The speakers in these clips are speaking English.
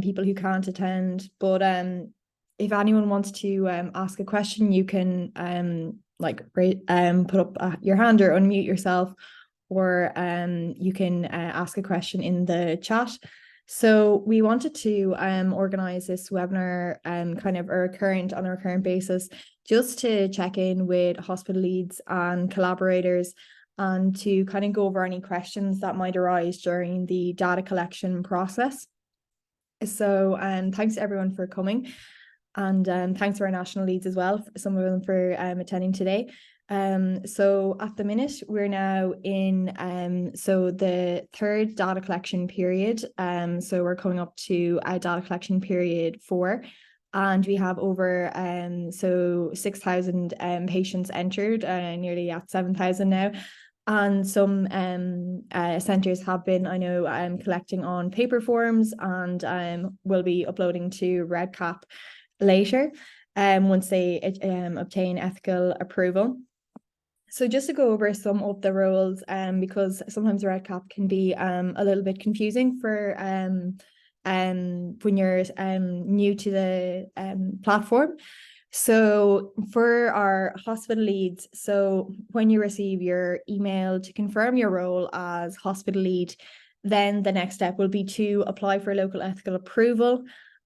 people who can't attend. But if anyone wants to ask a question, you can put up your hand or unmute yourself, or you can ask a question in the chat. So we wanted to organize this webinar kind of on a recurrent basis, just to check in with hospital leads and collaborators, and to kind of go over any questions that might arise during the data collection process. So thanks to everyone for coming, and thanks to our national leads as well, some of them for attending today. So at the minute we're now in so the third data collection period. So we're coming up to data collection period 4, and we have over 6,000 patients entered, nearly at 7,000 now. And some centres have been, I know, collecting on paper forms, and will be uploading to REDCap later once they obtain ethical approval. So just to go over some of the roles, because sometimes REDCap can be a little bit confusing for when you're new to the platform. So for our hospital leads, so when you receive your email to confirm your role as hospital lead, then the next step will be to apply for local ethical approval.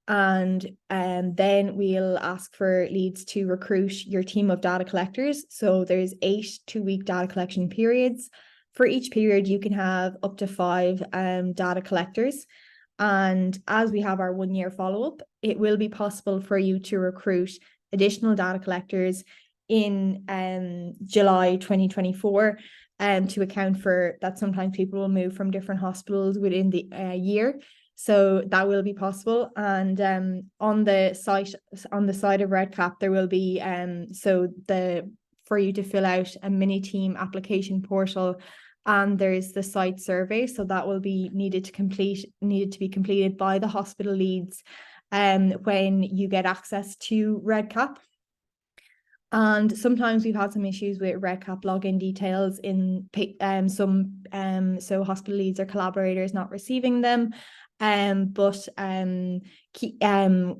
And then we'll ask for leads to recruit your team of data collectors. So there's 8 2-week data collection periods. For each period, you can have up to 5 data collectors. And as we have our 1-year follow-up, it will be possible for you to recruit additional data collectors in July 2024, to account for that sometimes people will move from different hospitals within the year. So that will be possible. And on the side of REDCap, there will be for you to fill out a mini team application portal, and there's the site survey. So that will be needed to be completed by the hospital leads when you get access to REDCap. And sometimes we've had some issues with REDCap login details in so hospital leads or collaborators not receiving them. But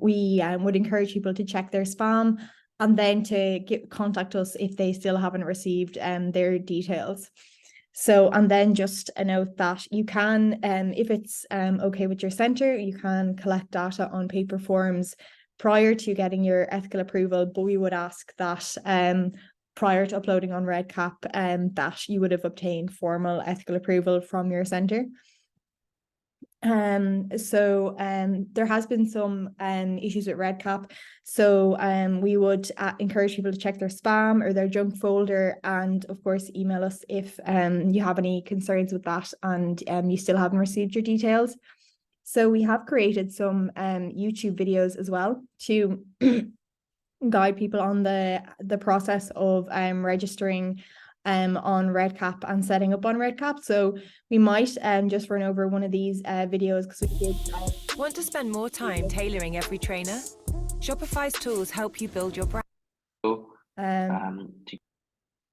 we would encourage people to check their spam, and then to contact us if they still haven't received their details. So, and then just a note that you can, if it's okay with your centre, you can collect data on paper forms prior to getting your ethical approval, but we would ask that prior to uploading on REDCap, that you would have obtained formal ethical approval from your centre. There has been some issues with REDCap, so we would encourage people to check their spam or their junk folder, and of course email us if you have any concerns with that and you still haven't received your details. So we have created some YouTube videos as well to guide people on the process of registering on REDCap and setting up on REDCap. So we might just run over one of these videos, because we did. Want to spend more time tailoring every trainer? Shopify's tools help you build your brand.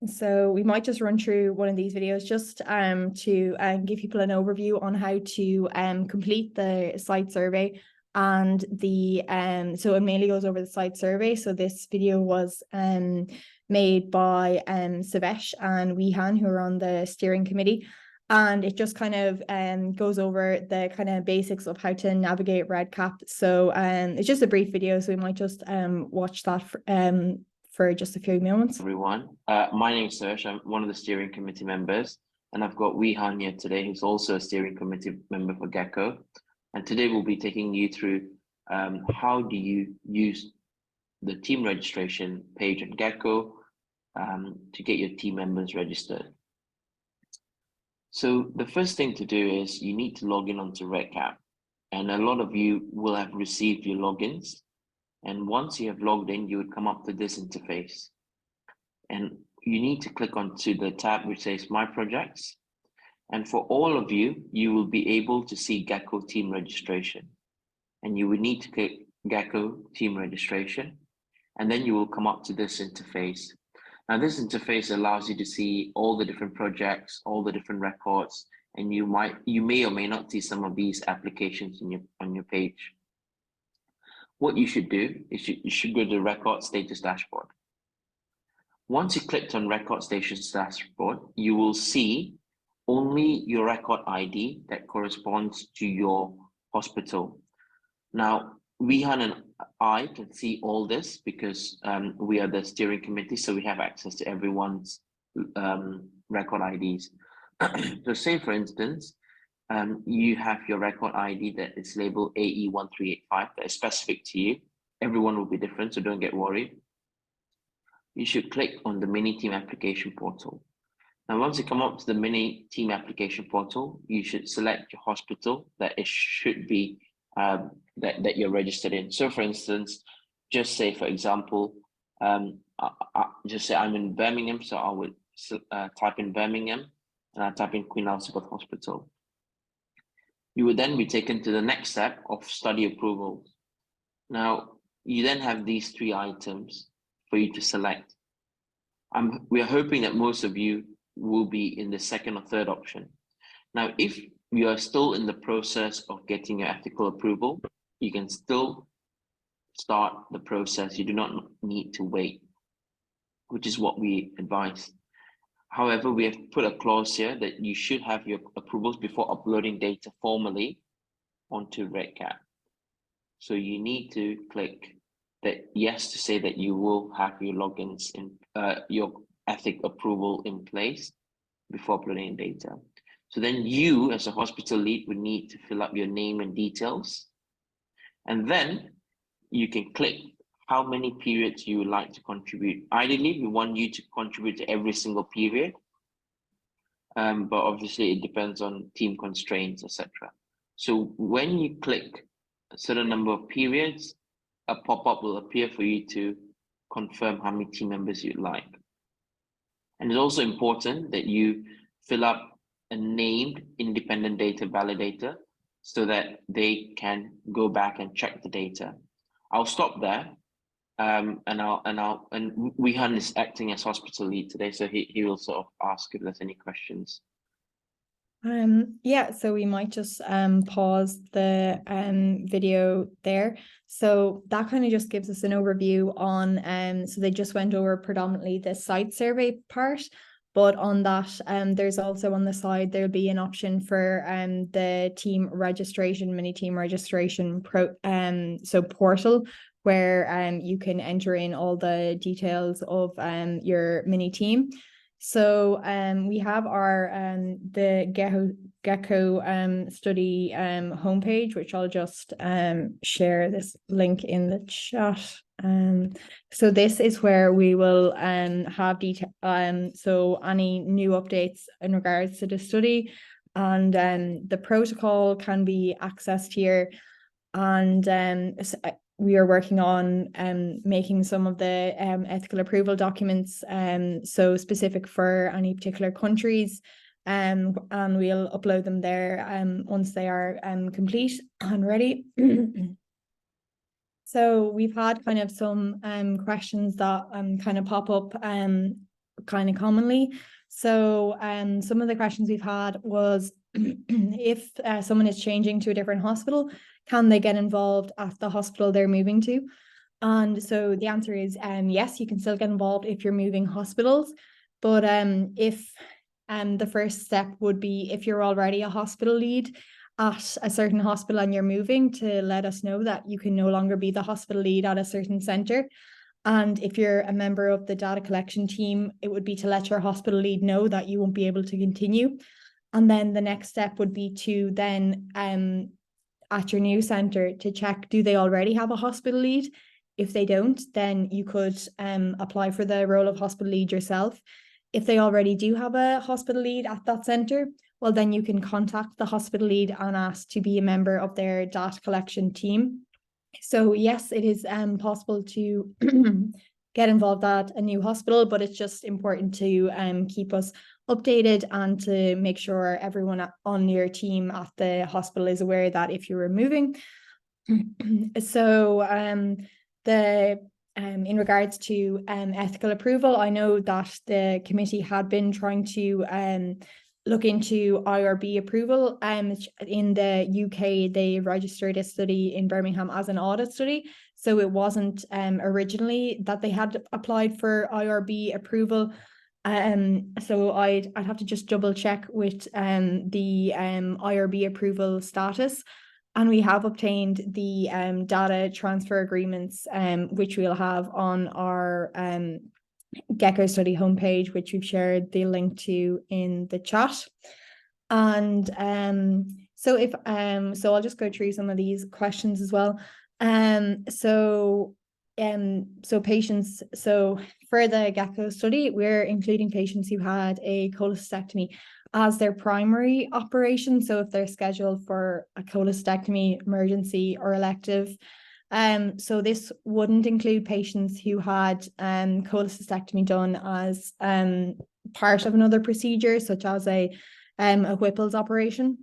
So we might just run through one of these videos just to give people an overview on how to complete the site survey. And so it mainly goes over the site survey. So this video was made by Savesh and Wihan, who are on the steering committee, and it just kind of goes over the kind of basics of how to navigate REDCap. So it's just a brief video, so we might just watch that for just a few moments. Everyone, my name is Savesh. I'm one of the steering committee members, and I've got Wihan here today, who's also a steering committee member for Gecko. And today we'll be taking you through how do you use the team registration page on Gecko to get your team members registered. So the first thing to do is you need to log in onto REDCap, and a lot of you will have received your logins. And once you have logged in, you would come up to this interface, and you need to click onto the tab which says My Projects. And for all of you, you will be able to see Gecko team registration, and you would need to click Gecko team registration, and then you will come up to this interface. Now, this interface allows you to see all the different projects, all the different records, and you may or may not see some of these applications on your page. What you should do is you should go to the record status dashboard. Once you clicked on record status dashboard, you will see only your record ID that corresponds to your hospital. Now, Wihan and I can see all this because we are the steering committee, so we have access to everyone's record IDs. So say, for instance, you have your record ID that is labeled AE1385 that is specific to you. Everyone will be different, so don't get worried. You should click on the mini team application portal. Now, once you come up to the mini team application portal, you should select your hospital that it should be that you're registered in. So, for instance, just say, for example, just say I'm in Birmingham, so I would type in Birmingham, and I type in Queen Elizabeth Hospital. You would then be taken to the next step of study approval. Now, you then have these 3 items for you to select. We are hoping that most of you will be in the second or third option. Now, if you are still in the process of getting your ethical approval, you can still start the process. You do not need to wait, which is what we advise. However, we have put a clause here that you should have your approvals before uploading data formally onto RedCap. So you need to click that yes to say that you will have your logins in your ethic approval in place before uploading data. So then you, as a hospital lead, would need to fill up your name and details. And then you can click how many periods you would like to contribute. Ideally, we want you to contribute to every single period. But obviously it depends on team constraints, etc. So when you click a certain number of periods, a pop-up will appear for you to confirm how many team members you'd like. And it's also important that you fill up a named independent data validator so that they can go back and check the data. I'll stop there. And Wihan is acting as hospital lead today, so he will sort of ask if there's any questions. Yeah, so we might just pause the video there. So that kind of just gives us an overview on so they just went over predominantly the site survey part, but on that there's also on the side there'll be an option for the team registration, mini team registration so portal, where you can enter in all the details of your mini team. So we have our the Gecko study homepage, which I'll just share this link in the chat. So this is where we will have detail so any new updates in regards to the study, and the protocol can be accessed here. And we are working on making some of the ethical approval documents so specific for any particular countries, and we'll upload them there once they are complete and ready. So we've had kind of some questions that kind of pop up kind of commonly. So some of the questions we've had was if someone is changing to a different hospital, can they get involved at the hospital they're moving to? And so the answer is yes, you can still get involved if you're moving hospitals. But if the first step would be if you're already a hospital lead at a certain hospital and you're moving, to let us know that you can no longer be the hospital lead at a certain centre. And if you're a member of the data collection team, it would be to let your hospital lead know that you won't be able to continue. And then the next step would be to then at your new centre to check, do they already have a hospital lead? If they don't, then you could apply for the role of hospital lead yourself. If they already do have a hospital lead at that centre, well, then you can contact the hospital lead and ask to be a member of their data collection team. So yes, it is possible to get involved at a new hospital, but it's just important to keep us updated and to make sure everyone on your team at the hospital is aware that if you were moving. So in regards to ethical approval, I know that the committee had been trying to look into IRB approval. In the UK, they registered a study in Birmingham as an audit study. So it wasn't originally that they had applied for IRB approval. So I'd have to just double check with the IRB approval status. And we have obtained the data transfer agreements, which we'll have on our Gecko study homepage, which we've shared the link to in the chat. And so I'll just go through some of these questions as well. So patients, so for the Gecko study, we're including patients who had a cholecystectomy as their primary operation. So if they're scheduled for a cholecystectomy emergency or elective, so this wouldn't include patients who had cholecystectomy done as part of another procedure, such as a Whipple's operation.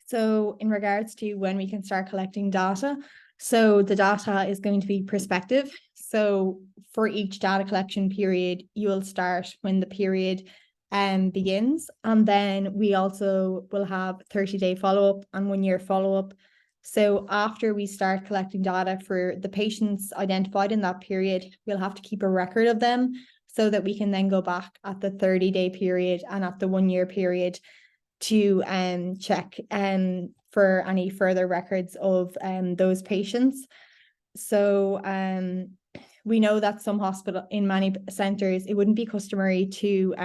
So in regards to when we can start collecting data, so the data is going to be prospective. So for each data collection period, you will start when the period begins. And then we also will have 30-day follow-up and 1-year follow-up. So after we start collecting data for the patients identified in that period, we'll have to keep a record of them so that we can then go back at the 30-day period and at the 1-year period to check for any further records of those patients. So we know that in many centres, it wouldn't be customary to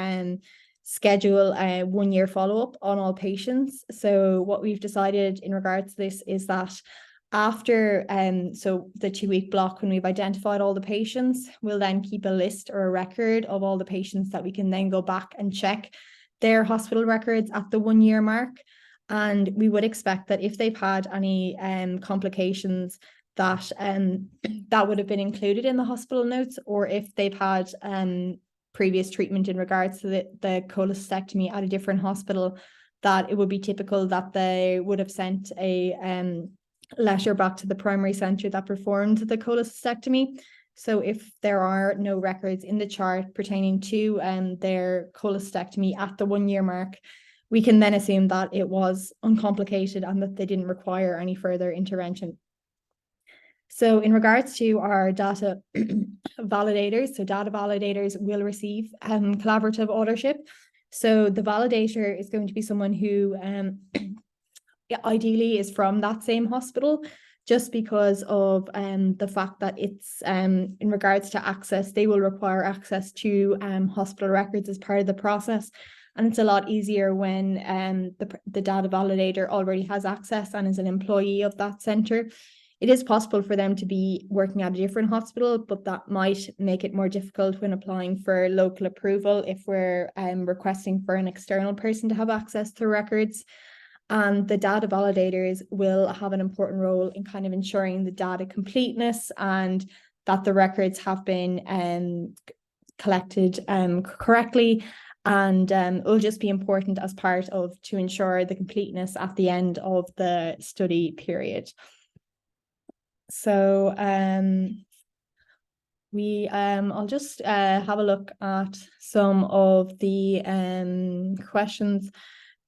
schedule a 1-year follow-up on all patients. So what we've decided in regards to this is that after so the 2-week block, when we've identified all the patients, we'll then keep a list or a record of all the patients that we can then go back and check their hospital records at the 1-year mark. And we would expect that if they've had any complications, that that would have been included in the hospital notes, or if they've had previous treatment in regards to the cholecystectomy at a different hospital, that it would be typical that they would have sent a letter back to the primary centre that performed the cholecystectomy. So if there are no records in the chart pertaining to their cholecystectomy at the 1-year mark, we can then assume that it was uncomplicated and that they didn't require any further intervention. So in regards to our data validators, so data validators will receive collaborative authorship. So the validator is going to be someone who ideally is from that same hospital, just because of the fact that it's in regards to access, they will require access to hospital records as part of the process. And it's a lot easier when the data validator already has access and is an employee of that centre. It is possible for them to be working at a different hospital, but that might make it more difficult when applying for local approval if we're requesting for an external person to have access to records. And the data validators will have an important role in kind of ensuring the data completeness and that the records have been collected correctly. And it will just be important as part of to ensure the completeness at the end of the study period. So I'll just have a look at some of the questions.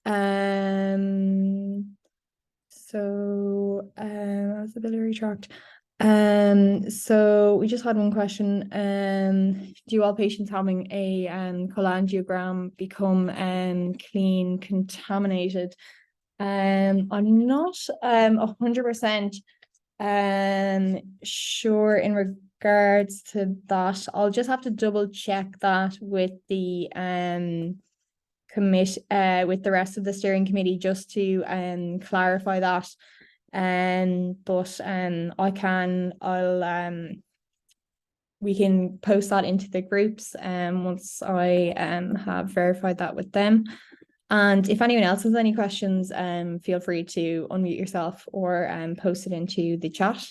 As the biliary tract. So we just had one question. Do all patients having a cholangiogram become clean contaminated? I'm not 100% sure in regards to that. I'll just have to double check that with the with the rest of the steering committee just to clarify that. But we can post that into the groups once I have verified that with them. And if anyone else has any questions, feel free to unmute yourself or post it into the chat.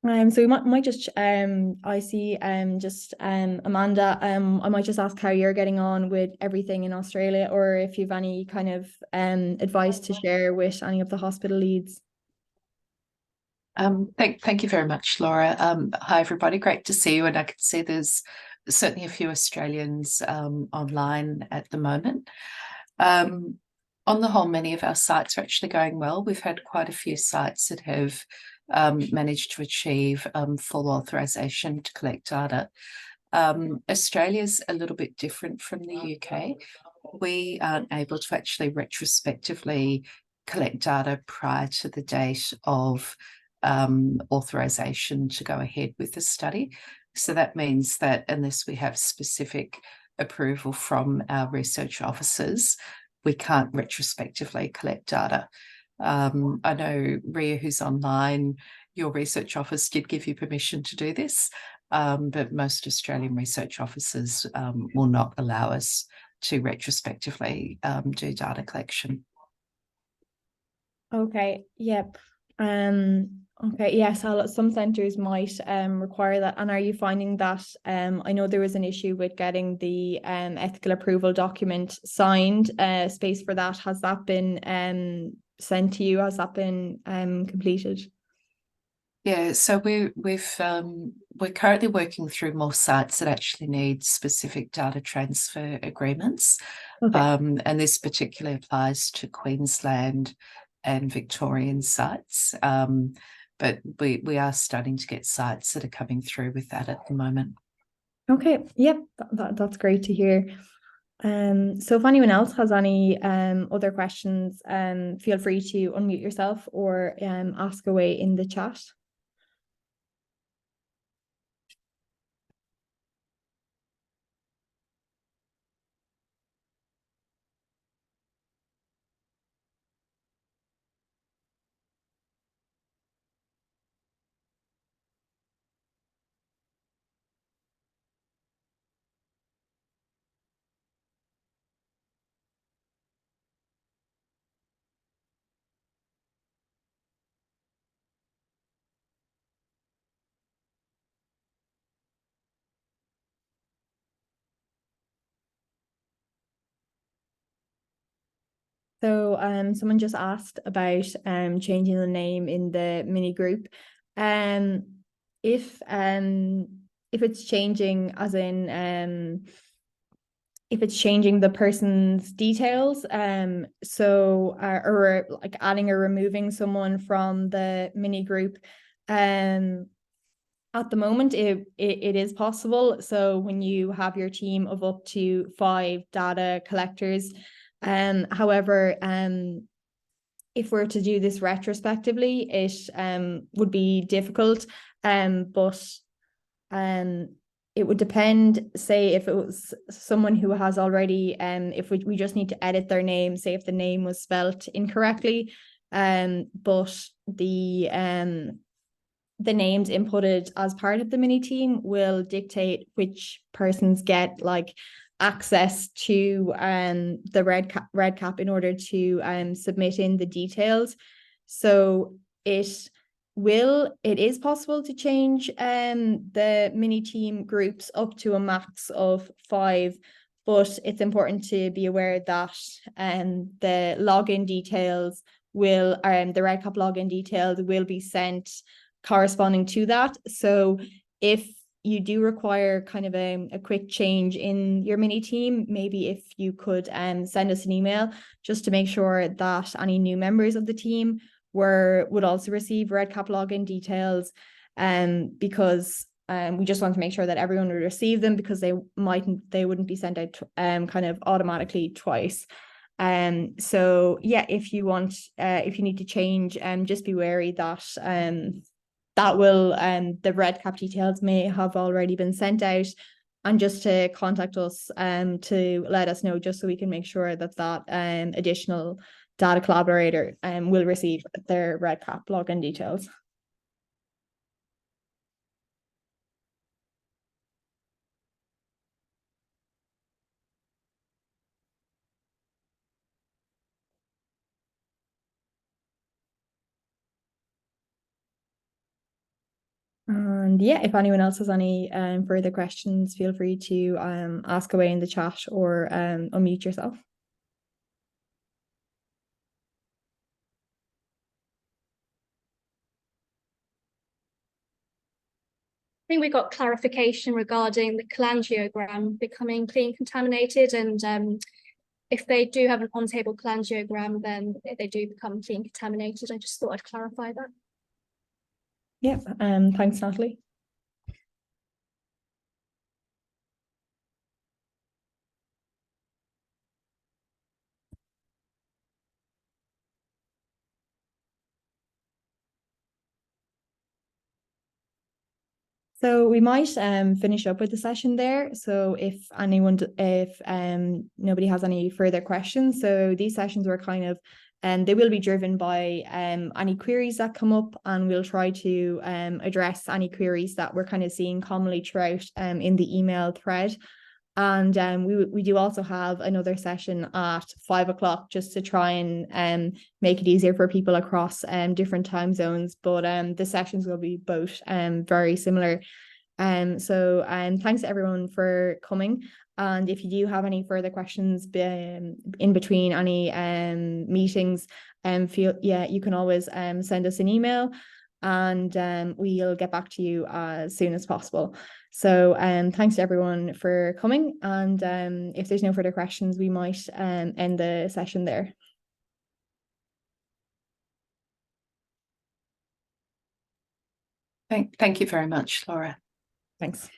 So we might just I see just Amanda, I might just ask how you're getting on with everything in Australia, or if you've any kind of advice to share with any of the hospital leads. Thank you very much, Laura. Hi everybody, great to see you. And I can see there's certainly a few Australians online at the moment. On the whole, many of our sites are actually going well. We've had quite a few sites that have managed to achieve full authorization to collect data. Australia's a little bit different from the UK. We aren't able to actually retrospectively collect data prior to the date of authorization to go ahead with the study. So that means that unless we have specific approval from our research officers, we can't retrospectively collect data. I know, Ria, who's online, your research office did give you permission to do this, but most Australian research officers will not allow us to retrospectively do data collection. Okay, yep. Okay, yes, some centers might require that. And are you finding that I know there was an issue with getting the ethical approval document signed, space for that. Has that been sent to you? Has that been completed? Yeah, so we're currently working through more sites that actually need specific data transfer agreements. Okay. And this particularly applies to Queensland and Victorian sites. But we are starting to get sites that are coming through with that at the moment. Okay, yep, that's great to hear. So if anyone else has any other questions, feel free to unmute yourself or ask away in the chat. So someone just asked about changing the name in the mini group. If it's changing as in if it's changing the person's details, so or like adding or removing someone from the mini group, at the moment, it is possible. So when you have your team of up to 5 data collectors, however, if we're to do this retrospectively, it would be difficult. But it would depend, say if it was someone who has already, if we just need to edit their name, say if the name was spelt incorrectly, but the names inputted as part of the mini team will dictate which persons get like access to the red cap in order to submit in the details. So it is possible to change the mini team groups up to a max of 5, but it's important to be aware that the login details will the red cap login details will be sent corresponding to that. So if you do require kind of a quick change in your mini team, maybe if you could send us an email just to make sure that any new members of the team would also receive red cap login details, because we just want to make sure that everyone would receive them, because they wouldn't be sent out kind of automatically twice. So yeah, if you need to change, just be wary that that will the red cap details may have already been sent out, and just to contact us to let us know, just so we can make sure that additional data collaborator will receive their REDCap login details. And yeah, if anyone else has any further questions, feel free to ask away in the chat or unmute yourself. I think we got clarification regarding the cholangiogram becoming clean contaminated, and if they do have an on-table cholangiogram, then they do become clean contaminated. I just thought I'd clarify that. Yeah, thanks, Natalie. So we might finish up with the session there. So if nobody has any further questions, so these sessions were kind of they will be driven by any queries that come up, and we'll try to address any queries that we're kind of seeing commonly throughout in the email thread. And we do also have another session at 5 o'clock, just to try and make it easier for people across different time zones. But the sessions will be both very similar. So thanks to everyone for coming. And if you do have any further questions in between any meetings, you can always send us an email, and we'll get back to you as soon as possible. So thanks to everyone for coming, and if there's no further questions, we might end the session there. Thank you very much, Laura. Thanks.